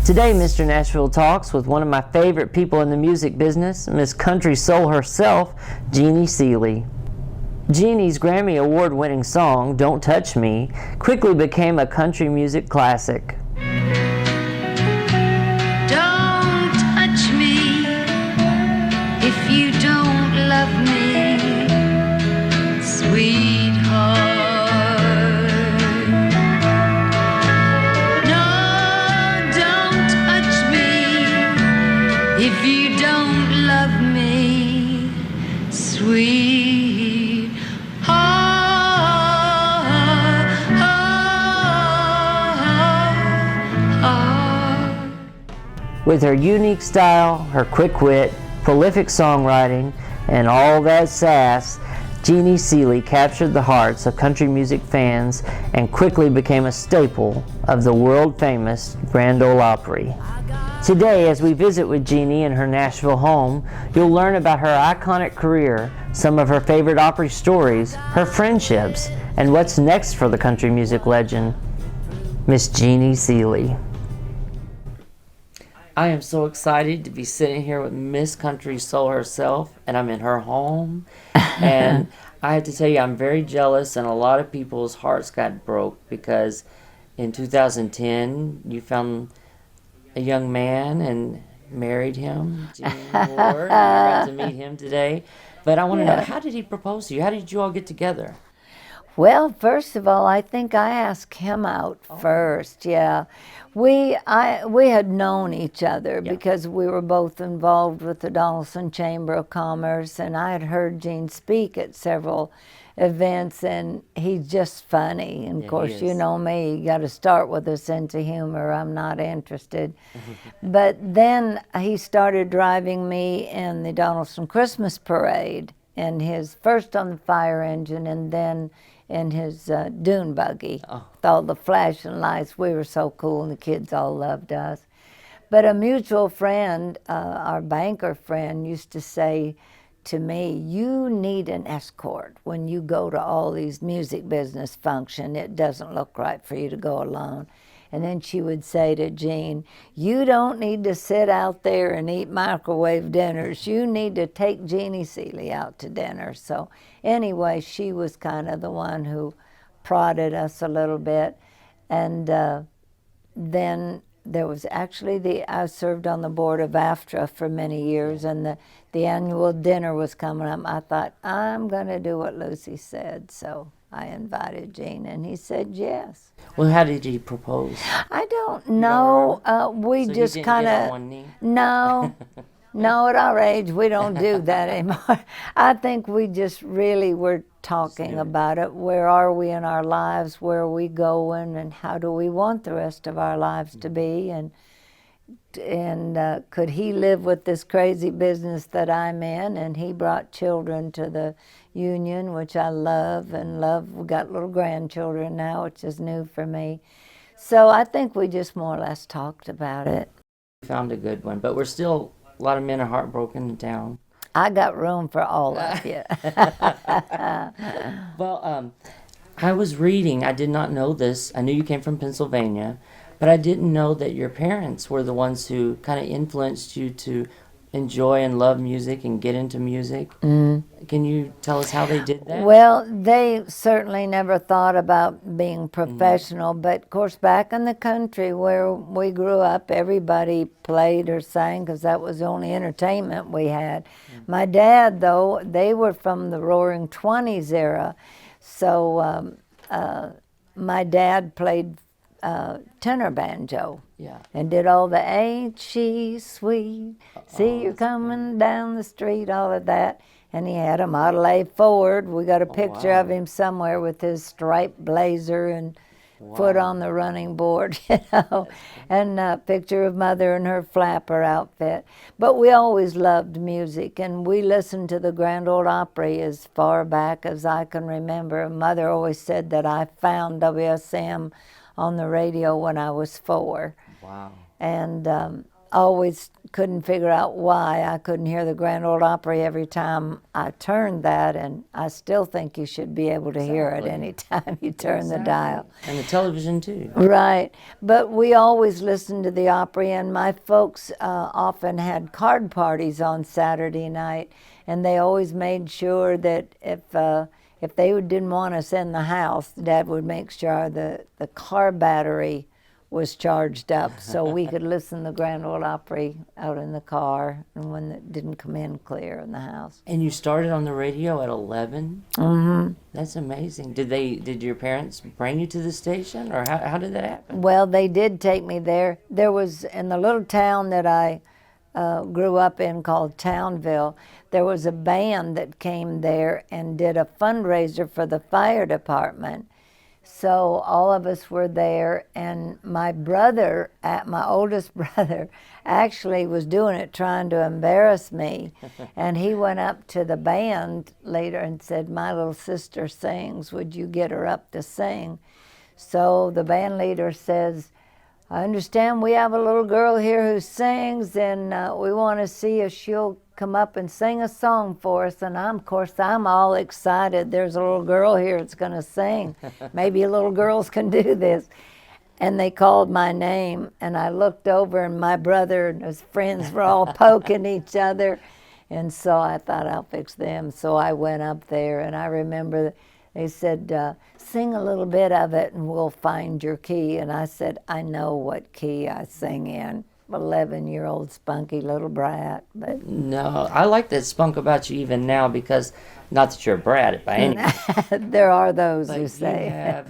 Today, Mr. Nashville talks with one of my favorite people in the music business, Miss Country Soul herself, Jeannie Seely. Jeannie's Grammy Award-winning song, Don't Touch Me, quickly became a country music classic. Don't touch me if you don't love me, sweetheart. If you don't love me, sweet With her unique style, her quick wit, prolific songwriting, and all that sass, Jeannie Seely captured the hearts of country music fans and quickly became a staple of the world-famous Grand Ole Opry. Today, as we visit with Jeannie in her Nashville home, you'll learn about her iconic career, some of her favorite Opry stories, her friendships, and what's next for the country music legend, Miss Jeannie Seely. I am so excited to be sitting here with Miss Country Soul herself, and I'm in her home. And I have to tell you, I'm very jealous, and a lot of people's hearts got broke because in 2010, you found a young man and married him, Jimmy Moore. You got to meet him today. But I want to know, how did he propose to you? How did you all get together? Well, first of all, I think I asked him out first. Yeah, we had known each other because we were both involved with the Donaldson Chamber of Commerce, and I had heard Gene speak at several events, and he's just funny. And of course, you know me, you got to start with a sense of humor. I'm not interested. But then he started driving me in the Donaldson Christmas Parade, and his first on the fire engine, and then in his dune buggy with all the flashing lights. We were so cool, and the kids all loved us. But a mutual friend, our banker friend, used to say to me, you need an escort when you go to all these music business functions. It doesn't look right for you to go alone. And then she would say to Gene, you don't need to sit out there and eat microwave dinners. You need to take Jeannie Seely out to dinner. So anyway, she was kind of the one who prodded us a little bit. And then there was actually I served on the board of AFTRA for many years, and the annual dinner was coming up. I thought, I'm going to do what Lucy said. So I invited Gene, and he said yes. Well, how did he propose? I don't know. We So just you didn't kind get on of one knee? No, at our age we don't do that anymore. I think we just really were talking about it. Where are we in our lives? Where are we going? And how do we want the rest of our lives to be? And could he live with this crazy business that I'm in? And he brought children to the union, which I love and love. We got little grandchildren now, which is new for me. So I think we just more or less talked about it. We found a good one, but we're still, a lot of men are heartbroken in town. I got room for all of you. Well, I was reading, I did not know this. I knew you came from Pennsylvania, but I didn't know that your parents were the ones who kind of influenced you to enjoy and love music and get into music. Can you tell us how they did that? Well, they certainly never thought about being professional, but of course back in the country where we grew up, everybody played or sang because that was the only entertainment we had. My dad, though, they were from the Roaring '20s era, so my dad played tenor banjo. And did all the ain't she sweet, see you coming down the street, all of that. And he had a Model A Ford. We got a picture of him somewhere with his striped blazer and foot on the running board, you know, and a picture of Mother in her flapper outfit. But we always loved music, and we listened to the Grand Ole Opry as far back as I can remember. Mother always said that I found WSM on the radio when I was 4. Wow. And always couldn't figure out why I couldn't hear the Grand Ole Opry every time I turned that, and I still think you should be able to hear it any time you turn the dial. And the television too. Right, but we always listened to the Opry, and my folks often had card parties on Saturday night, and they always made sure that if they didn't want us in the house, Dad would make sure the car battery was charged up so we could listen to Grand Ole Opry out in the car and when it didn't come in clear in the house. And you started on the radio at 11? Mm-hmm. That's amazing. Did your parents bring you to the station, or how did that happen? Well, they did take me there. There was, in the little town that I grew up in called Townville, there was a band that came there and did a fundraiser for the fire department. So all of us were there, and my brother, my oldest brother, actually was doing it trying to embarrass me. And he went up to the band later and said, "My little sister sings, would you get her up to sing?" So the band leader says, "I understand we have a little girl here who sings, and we want to see if she'll come up and sing a song for us." And of course, I'm all excited. There's a little girl here that's going to sing. Maybe little girls can do this. And they called my name, and I looked over, and my brother and his friends were all poking each other. And so I thought, I'll fix them. So I went up there, and I remember they said, "Sing a little bit of it and we'll find your key." And I said, "I know what key I sing in." 11-year-old spunky little brat. But No, I like that spunk about you even now, because, not that you're a brat by any means. there are those But who say.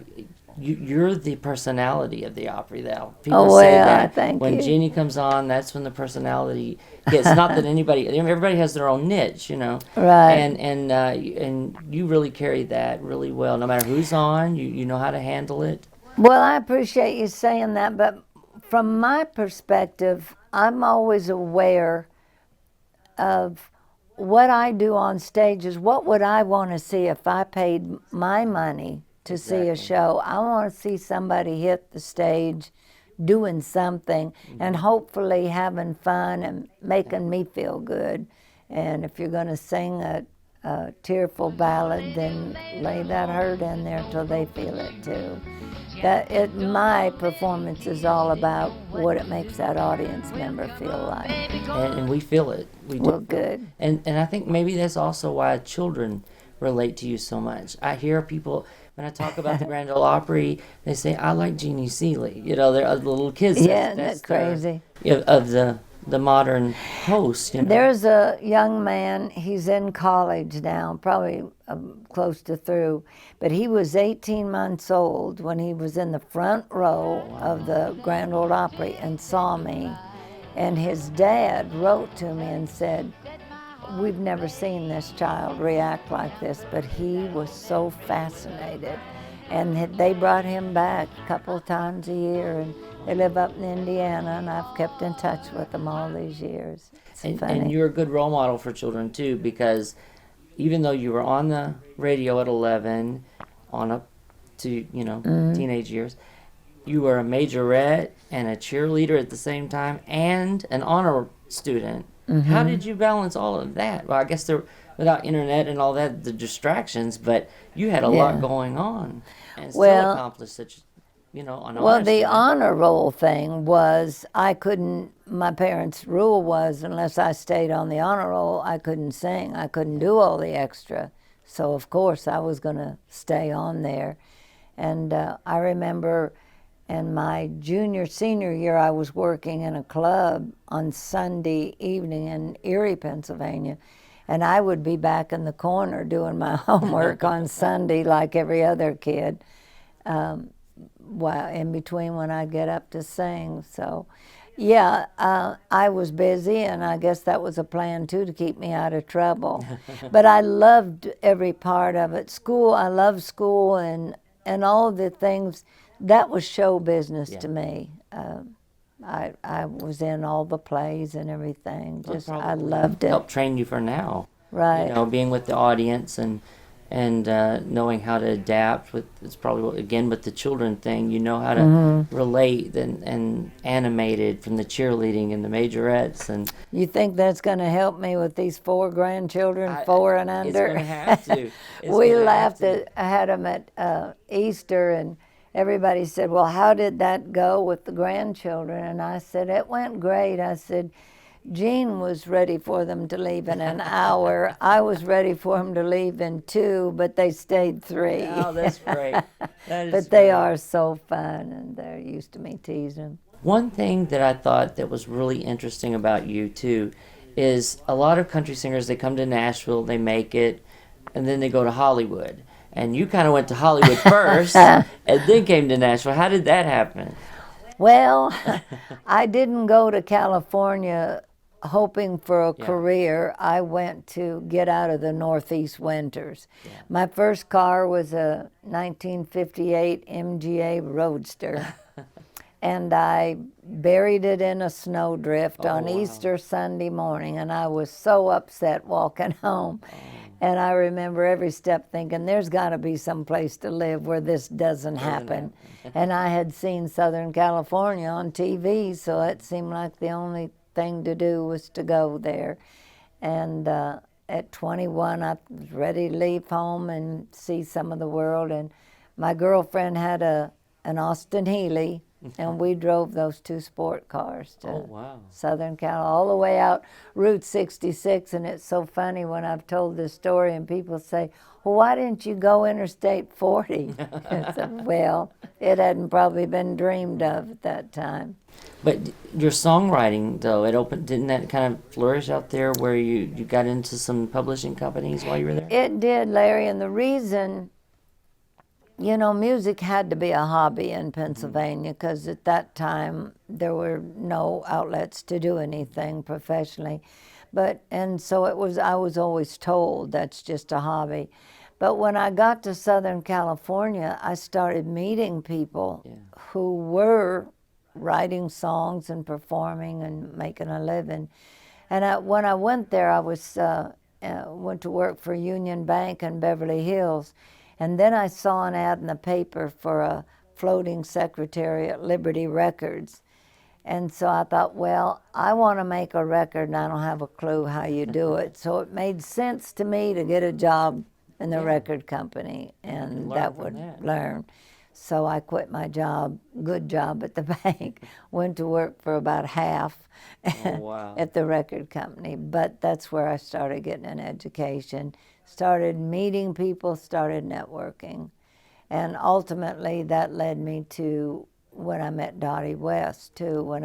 you're the personality of the Opry, though. People Oh, say well, that thank when you. Jeannie comes on, that's when the personality gets. Not that everybody has their own niche, Right. And you really carry that really well. No matter who's on, you know how to handle it. Well, I appreciate you saying that, but from my perspective, I'm always aware of what I do on stages. What would I want to see if I paid my money to see a show? I want to see somebody hit the stage doing something and hopefully having fun and making me feel good. And if you're going to sing a tearful ballad, then lay that hurt in there till they feel it too. My performance is all about what it makes that audience member feel like. And we feel it. We do. Well, good. And I think maybe that's also why children relate to you so much. I hear people, when I talk about the Grand Ole Opry, they say, "I like Jeannie Seely." They're the little kids. Yeah, isn't that crazy? Of the modern host. There's a young man, he's in college now, probably close to through, but he was 18 months old when he was in the front row of the Grand Ole Opry and saw me. And his dad wrote to me and said, "We've never seen this child react like this," but he was so fascinated. And they brought him back a couple of times a year, and they live up in Indiana, and I've kept in touch with them all these years. It's funny. And you're a good role model for children too, because even though you were on the radio at 11, on up to teenage years, you were a majorette and a cheerleader at the same time, and an honor student. Mm-hmm. How did you balance all of that? Well, I guess without internet and all that, the distractions, but you had a lot going on and still accomplished such, Well, the honor roll thing was, my parents' rule was, unless I stayed on the honor roll, I couldn't sing. I couldn't do all the extra. So, of course, I was going to stay on there. And I remember in my senior year, I was working in a club on Sunday evening in Erie, Pennsylvania. And I would be back in the corner doing my homework on Sunday like every other kid, in between when I'd get up to sing. So, I was busy, and I guess that was a plan, too, to keep me out of trouble. But I loved every part of it. I loved school and all the things. That was show business to me. I was in all the plays and everything. I loved it. Helped train you for now. Right. Being with the audience and and knowing how to adapt with, it's probably again with the children thing, you know how to relate and animate it from the cheerleading and the majorettes. And You think that's going to help me with these 4 grandchildren, 4 and under? It's going to have to. We laughed I had them at Easter, and everybody said, well, how did that go with the grandchildren? And I said, it went great. I said, Jean was ready for them to leave in an hour. I was ready for them to leave in 2, but they stayed 3. Oh, that's great. That is But they great. are so fun, and they're used to me teasing. One thing that I thought that was really interesting about you too is a lot of country singers, they come to Nashville, they make it, and then they go to Hollywood. And you kind of went to Hollywood first and then came to Nashville. How did that happen? Well, I didn't go to California hoping for a career. I went to get out of the Northeast winters. My first car was a 1958 MGA Roadster. And I buried it in a snowdrift on Easter Sunday morning, and I was so upset walking home. And I remember every step thinking, there's got to be some place to live where this doesn't happen. And I had seen Southern California on TV, so it seemed like the only thing to do was to go there. And at 21, I was ready to leave home and see some of the world. And my girlfriend had an Austin Healey, and we drove those 2 sport cars to Southern Cal, all the way out Route 66. And it's so funny when I've told this story and people say, well, why didn't you go Interstate 40? I said, well, it hadn't probably been dreamed of at that time. But your songwriting, though, didn't that kind of flourish out there where you got into some publishing companies while you were there? It did, Larry, and the reason, music had to be a hobby in Pennsylvania because at that time there were no outlets to do anything professionally. And so I was always told that's just a hobby. But when I got to Southern California, I started meeting people who were writing songs and performing and making a living. And when I went there, I went to work for Union Bank in Beverly Hills. And then I saw an ad in the paper for a floating secretary at Liberty Records. And so I thought, well, I want to make a record and I don't have a clue how you do it. So it made sense to me to get a job in the record company, and that would learn. So I quit my job, good job at the bank, went to work for about half at the record company. But that's where I started getting an education, started meeting people, started networking. And ultimately that led me to when I met Dottie West too,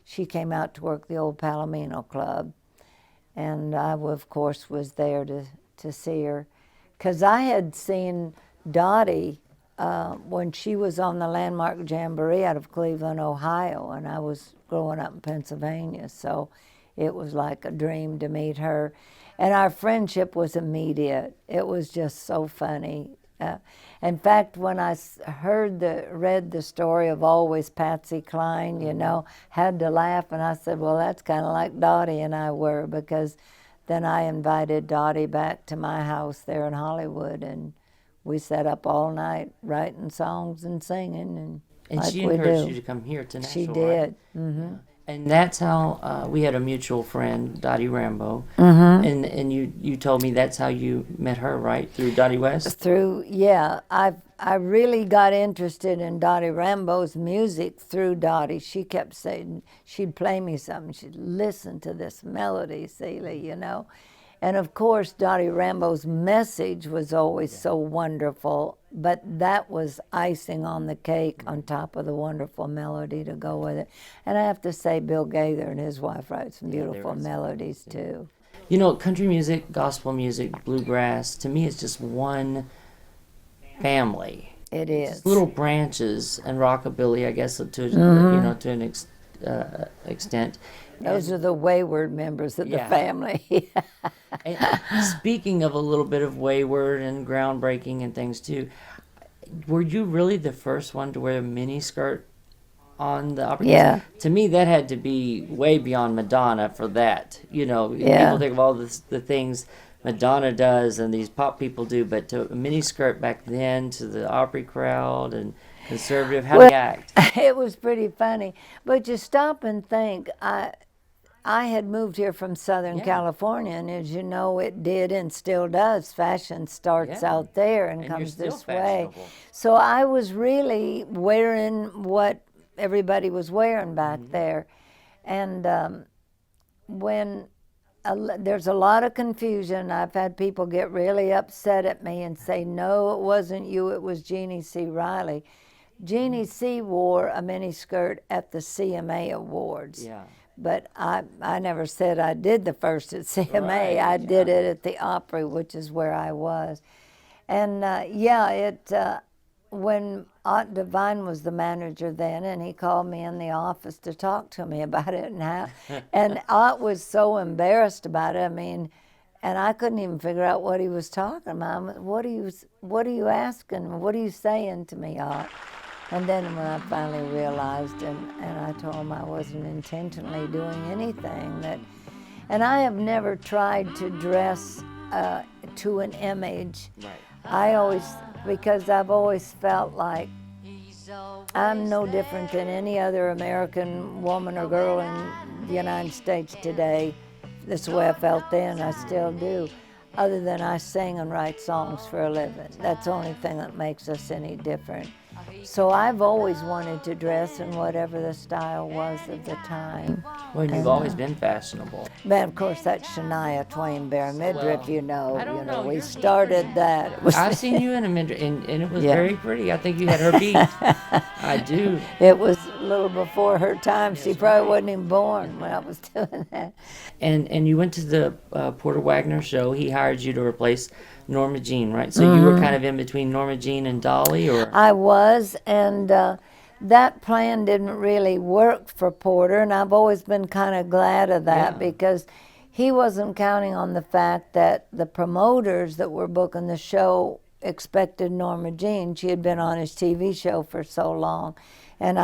she came out to work the old Palomino Club. And I, of course, was there to see her. Because I had seen Dottie when she was on the Landmark Jamboree out of Cleveland, Ohio, and I was growing up in Pennsylvania, so it was like a dream to meet her. And our friendship was immediate. It was just so funny. In fact, when I read the story of Always Patsy Cline, had to laugh, and I said, well, that's kind of like Dottie and I were, because then I invited Dottie back to my house there in Hollywood, and we sat up all night writing songs and singing. And like she encouraged you to come here to Nashville, She did. Right? Mm-hmm. Yeah. And that's how we had a mutual friend, Dottie Rambo, and you told me that's how you met her, right? Through Dottie West? I really got interested in Dottie Rambo's music through Dottie. She kept saying, she'd play me something, she'd listen to this melody, Seely, And of course, Dottie Rambo's message was always so wonderful, but that was icing on the cake on top of the wonderful melody to go with it. And I have to say, Bill Gaither and his wife write some beautiful melodies too. Country music, gospel music, bluegrass, to me it's just one family. It is. Just little branches, and rockabilly, I guess, to an extent. Those are the wayward members of the family. And speaking of a little bit of wayward and groundbreaking and things too, were you really the first one to wear a mini skirt on the Opry? Yeah. To me, that had to be way beyond Madonna for that. People think of all the things Madonna does and these pop people do, but to a miniskirt back then, to the Opry crowd and conservative, how do you act? It was pretty funny. But you stop and think, I had moved here from Southern California, and as you know, it did and still does. Fashion starts out there and comes this way. So I was really wearing what everybody was wearing back there. And there's a lot of confusion. I've had people get really upset at me and say, no, it wasn't you, it was Jeannie C. Riley. Jeannie C. wore a miniskirt at the CMA Awards. Yeah. But I never said I did the first at CMA. Right, I did it at the Opry, which is where I was. And when Aunt Divine was the manager then, and he called me in the office to talk to me about it, and Aunt was so embarrassed about it. I mean, and I couldn't even figure out what he was talking about. What are you asking? What are you saying to me, Aunt? And then when I finally realized, and I told him I wasn't intentionally doing anything, and I have never tried to dress to an image. Right. Because I've always felt like I'm no different than any other American woman or girl in the United States today. This is the way I felt then, I still do. Other than I sing and write songs for a living. That's the only thing that makes us any different. So I've always wanted to dress in whatever the style was of the time. Well, you've always been fashionable. But of course, that's Shania Twain bare midriff. I don't know. We You're started that. It was I've seen you in a midriff, and it was very pretty. I think you had her beat. I do. It was a little before her time. She probably wasn't even born when I was doing that. And you went to the Porter Wagner show. He hired you to replace Norma Jean, right? So you were kind of in between Norma Jean and Dolly, or? I was, and that plan didn't really work for Porter, and I've always been kind of glad of that because he wasn't counting on the fact that the promoters that were booking the show expected Norma Jean. She had been on his TV show for so long, and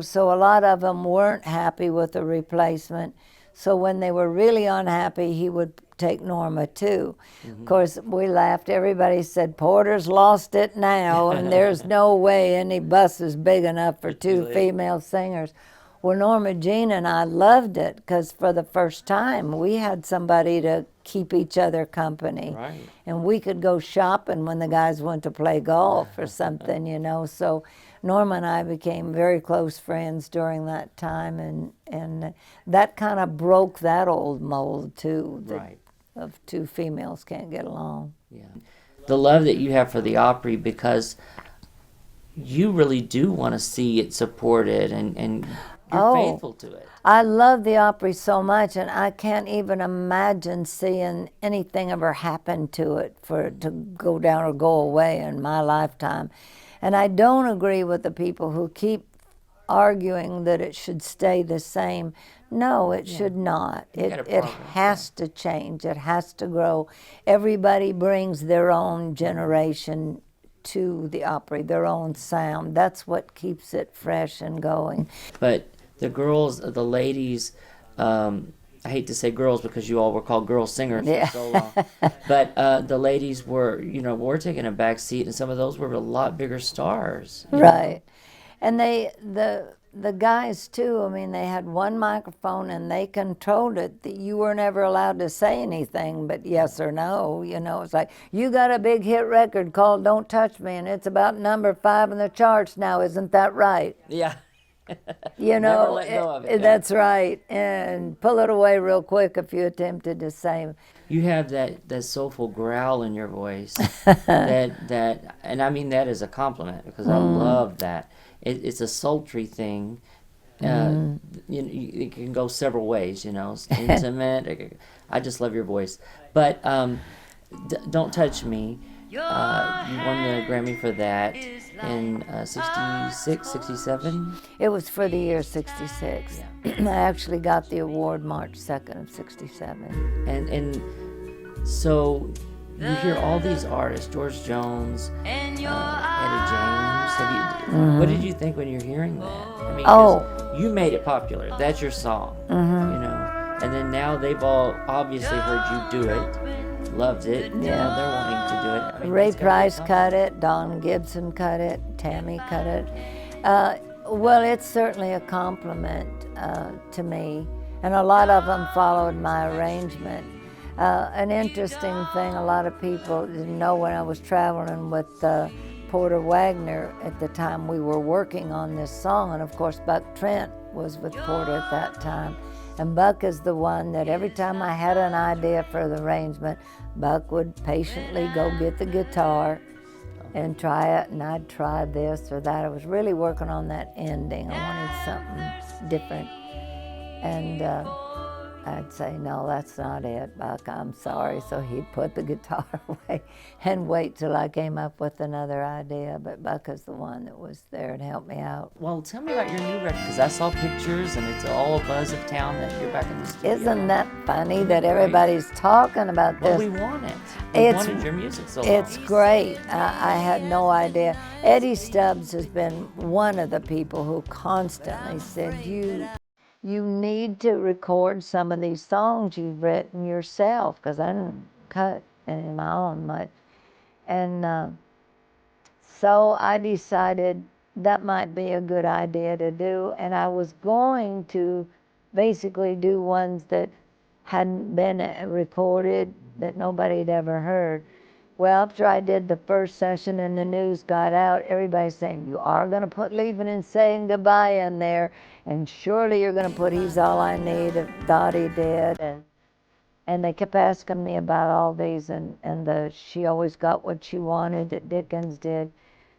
so a lot of them weren't happy with the replacement. So when they were really unhappy, he would take Norma too. Of course, we laughed. Everybody said, Porter's lost it now, and there's no way any bus is big enough for two female singers. Well, Norma Jean and I loved it because for the first time, we had somebody to keep each other company. Right. And we could go shopping when the guys went to play golf or something, So Norma and I became very close friends during that time, and that kind of broke that old mold too, of two females can't get along. Yeah, the love that you have for the Opry, because you really do want to see it supported, and you're faithful to it. I love the Opry so much, and I can't even imagine seeing anything ever happen to it for it to go down or go away in my lifetime. And I don't agree with the people who keep arguing that it should stay the same. No, it should not. It has to change. It has to grow. Everybody brings their own generation to the Opry, their own sound. That's what keeps it fresh and going. But the girls, the ladies, I hate to say girls because you all were called girl singers for so long. But the ladies were taking a back seat, and some of those were a lot bigger stars. Right. And the guys too, I mean, they had one microphone and they controlled it. You were never allowed to say anything but yes or no. It's like, you got a big hit record called Don't Touch Me, and it's about number 5 in the charts now, isn't that right? Yeah. Never let go of it. That's right. And pull it away real quick if you attempted to say. You have that soulful growl in your voice. that and I mean that as a compliment, because I love that. It's a sultry thing. It can go several ways, It's intimate. I just love your voice. But Don't Touch Me, you won the Grammy for that in 66, 67? It was for the year 66. Yeah. I actually got the award March 2nd of 67. And so you hear all these artists, George Jones, Etta James. What did you think when you're hearing that? I mean, 'cause you made it popular. That's your song, And then now they've all obviously heard you do it. loved it. Yeah. They're wanting to do it. I mean, Ray it's gotta be Price fun. cut it, Don Gibson cut it, Tammy cut it. Well, it's certainly a compliment to me, and a lot of them followed my arrangement. An interesting thing, a lot of people didn't know when I was traveling with Porter Wagner at the time we were working on this song, and of course Buck Trent was with Porter at that time. And Buck is the one that every time I had an idea for the arrangement, Buck would patiently go get the guitar and try it, and I'd try this or that. I was really working on that ending. I wanted something different. And I'd say, no, that's not it, Buck, I'm sorry. So he'd put the guitar away and wait till I came up with another idea. But Buck is the one that was there to help me out. Well, tell me about your new record, because I saw pictures and it's all a buzz of town that you're back in the studio. Isn't that funny that everybody's talking about this? Well, we want it. We wanted your music so long. It's great. I had no idea. Eddie Stubbs has been one of the people who constantly said, you need to record some of these songs you've written yourself, because I didn't cut any of my own much. And so I decided that might be a good idea to do, and I was going to basically do ones that hadn't been recorded, that nobody had ever heard. Well, after I did the first session and the news got out, everybody's saying, you are going to put Leaving and Saying Goodbye in there, and surely you're going to put He's All I Need if Dottie did. And they kept asking me about all these, and the She Always Got What She Wanted that Dickens did.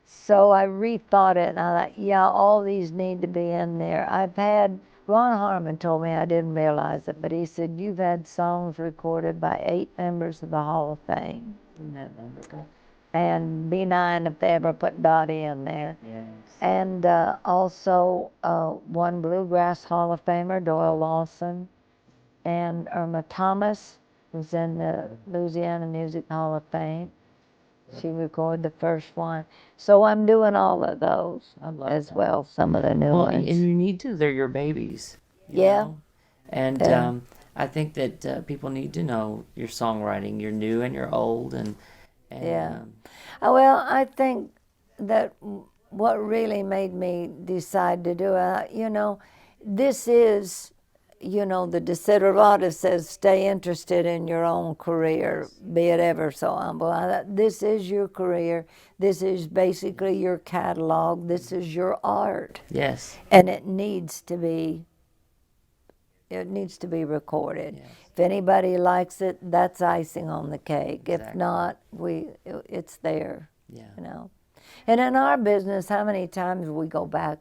So I rethought it, and I thought, yeah, all these need to be in there. I've had, Ron Harmon told me, I didn't realize it, but he said, you've had songs recorded by 8 members of the Hall of Fame. Isn't that wonderful? And be 9 if they ever put Dottie in there. Yes. And also one Bluegrass Hall of Famer, Doyle Lawson, and Irma Thomas, who's in the Louisiana Music Hall of Fame. She recorded the first one. So I'm doing all of those as well, some of the new ones. And you need to. They're your babies. You Yeah. know? And I think that people need to know your songwriting. You're new and you're old. And Yeah. Well, I think that what really made me decide to do it, this is, the desiderata says stay interested in your own career, be it ever so humble. This is your career. This is basically your catalog. This is your art. Yes. And it needs to be recorded. Yes. If anybody likes it, that's icing on the cake. Exactly. If not, it's there. Yeah. And in our business, how many times we go back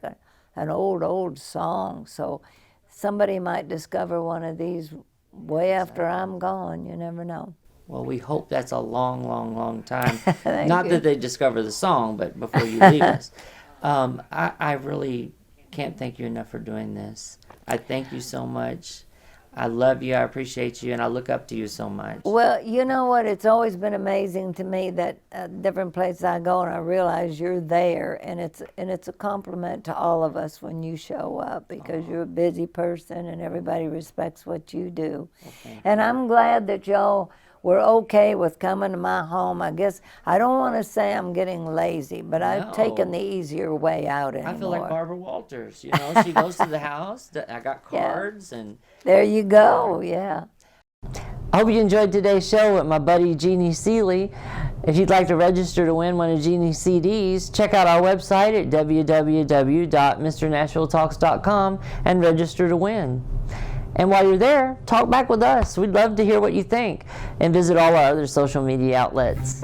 an old song? So somebody might discover one of these way after I'm gone. You never know. Well, we hope that's a long, long, long time. Not you. that they discover the song, but before you leave us. I really can't thank you enough for doing this. I thank you so much. I love you, I appreciate you, and I look up to you so much. Well, you know what? It's always been amazing to me that different places I go and I realize you're there, and it's a compliment to all of us when you show up, because you're a busy person and everybody respects what you do. And I'm glad that y'all were okay with coming to my home. I guess I don't want to say I'm getting lazy, but I've taken the easier way out anymore. I feel like Barbara Walters, she goes to the house, I got cards, and... There you go, yeah. I hope you enjoyed today's show with my buddy Jeannie Seely. If you'd like to register to win one of Jeannie's CDs, check out our website at www.mrnashvilletalks.com and register to win. And while you're there, talk back with us. We'd love to hear what you think. And visit all our other social media outlets.